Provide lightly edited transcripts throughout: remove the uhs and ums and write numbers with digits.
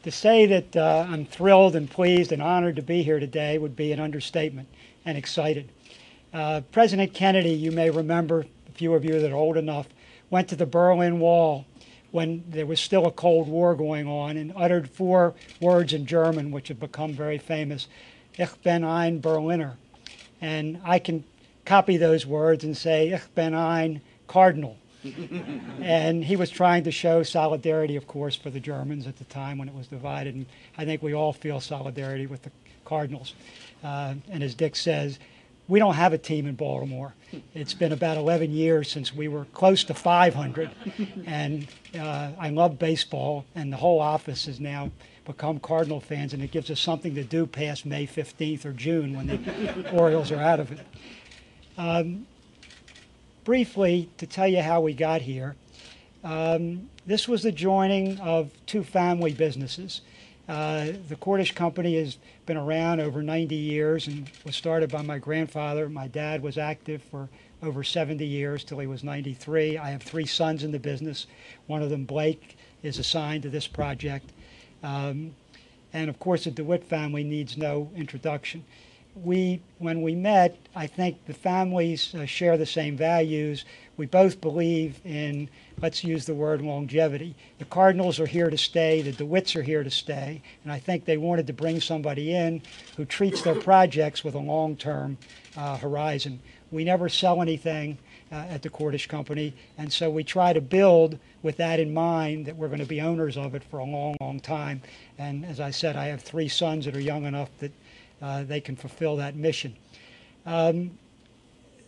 To say that I'm thrilled and pleased and honored to be here today would be an understatement, and excited. President Kennedy, you may remember, a few of you that are old enough, went to the Berlin Wall when there was still a Cold War going on and uttered 4 words in German, which have become very famous: Ich bin ein Berliner. And I can copy those words and say, Ich bin ein Cardinal. And he was trying to show solidarity, of course, for the Germans at the time when it was divided. And I think we all feel solidarity with the Cardinals. And as Dick says, we don't have a team in Baltimore. It's been about 11 years since we were close to 500. And I love baseball, and the whole office has now become Cardinal fans, and it gives us something to do past May 15th or June when the Orioles are out of it. Briefly, to tell you how we got here, this was the joining of 2 family businesses. The Cordish company has been around over 90 years and was started by my grandfather. My dad was active for over 70 years till he was 93. I have 3 sons in the business. One of them, Blake, is assigned to this project. And of course, the DeWitt family needs no introduction. When we met, I think the families share the same values. We both believe in, let's use the word longevity. The Cardinals are here to stay, the DeWitts are here to stay, and I think they wanted to bring somebody in who treats their projects with a long-term horizon. We never sell anything at the Cordish company, and so we try to build with that in mind, that we're going to be owners of it for a long, long time. And as I said, I have 3 sons that are young enough that they can fulfill that mission. The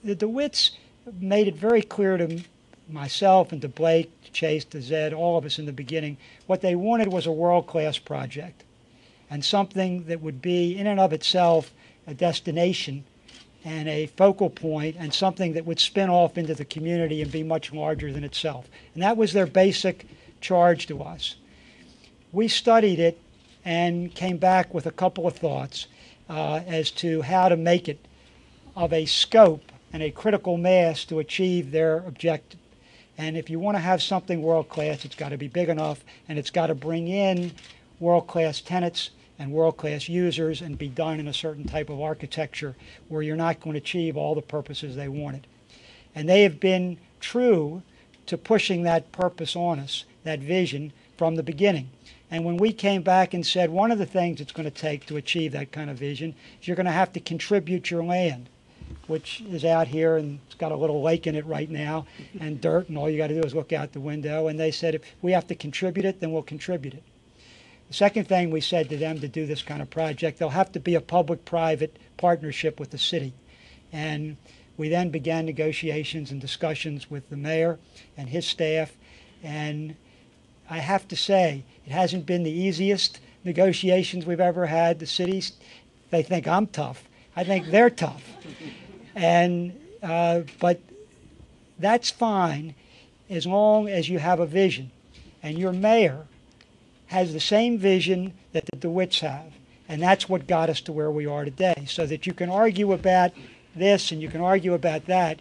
DeWitts made it very clear to myself and to Blake, to Chase, to Zed, all of us in the beginning, what they wanted was a world-class project and something that would be in and of itself a destination and a focal point and something that would spin off into the community and be much larger than itself. And that was their basic charge to us. We studied it and came back with a couple of thoughts as to how to make it of a scope and a critical mass to achieve their objective. And if you want to have something world-class, it's got to be big enough, and it's got to bring in world-class tenants and world-class users and be done in a certain type of architecture where you're not going to achieve all the purposes they wanted. And they have been true to pushing that purpose on us, that vision, from the beginning. And when we came back and said one of the things it's going to take to achieve that kind of vision is you're going to have to contribute your land, which is out here and it's got a little lake in it right now and dirt, and all you got to do is look out the window. And they said, if we have to contribute it, then we'll contribute it. The second thing we said to them to do this kind of project, there'll have to be a public-private partnership with the city. And we then began negotiations and discussions with the mayor and his staff. And I have to say, it hasn't been the easiest negotiations we've ever had. The cities, they think I'm tough. I think they're tough. And, but that's fine as long as you have a vision. And your mayor has the same vision that the DeWitts have. And that's what got us to where we are today. So that you can argue about this and you can argue about that.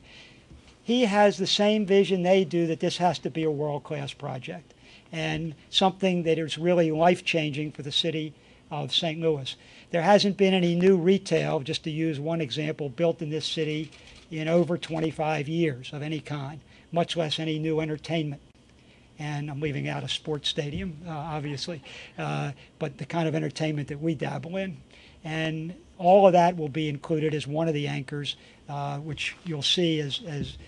He has the same vision they do, that this has to be a world-class project and something that is really life-changing for the city of St. Louis. There hasn't been any new retail, just to use one example, built in this city in over 25 years of any kind, much less any new entertainment. And I'm leaving out a sports stadium, obviously, but the kind of entertainment that we dabble in. And all of that will be included as one of the anchors, which you'll see as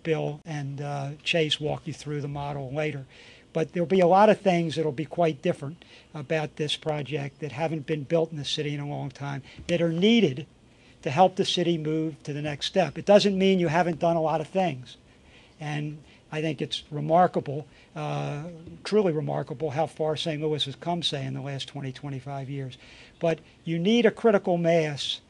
Bill and Chase walk you through the model later. But there'll be a lot of things that'll be quite different about this project that haven't been built in the city in a long time, that are needed to help the city move to the next step. It doesn't mean you haven't done a lot of things. And I think it's remarkable, truly remarkable, how far St. Louis has come, say, in the last 20, 25 years. But you need a critical mass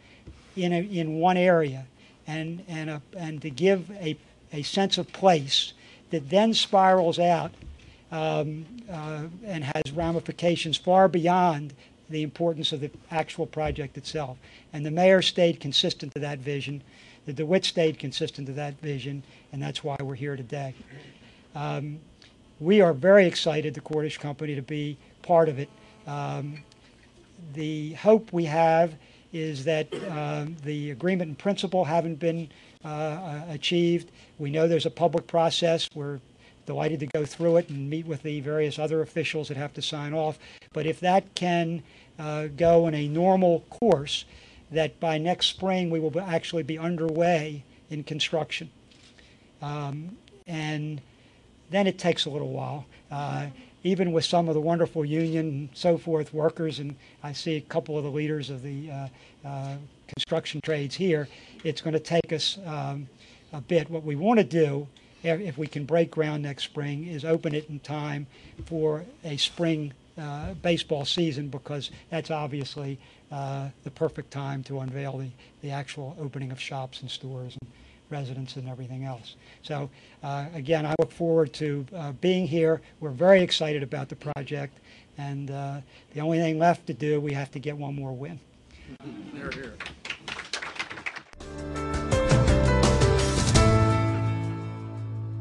in one area and to give a sense of place that then spirals out and has ramifications far beyond the importance of the actual project itself. And the mayor stayed consistent to that vision. The DeWitt stayed consistent to that vision, and that's why we're here today. We are very excited, the Cordish Company, to be part of it. The hope we have is that the agreement in principle haven't been achieved. We know there's a public process. We're delighted to go through it and meet with the various other officials that have to sign off. But if that can go in a normal course, that by next spring we will actually be underway in construction. And then it takes a little while. Even with some of the wonderful union and so forth workers, and I see a couple of the leaders of the construction trades here, it's going to take us a bit. What we want to do, if we can break ground next spring, is open it in time for a spring baseball season, because that's obviously the perfect time to unveil the actual opening of shops and stores and residents and everything else. So again, I look forward to being here. We're very excited about the project, and the only thing left to do, we have to get one more win. Here, here.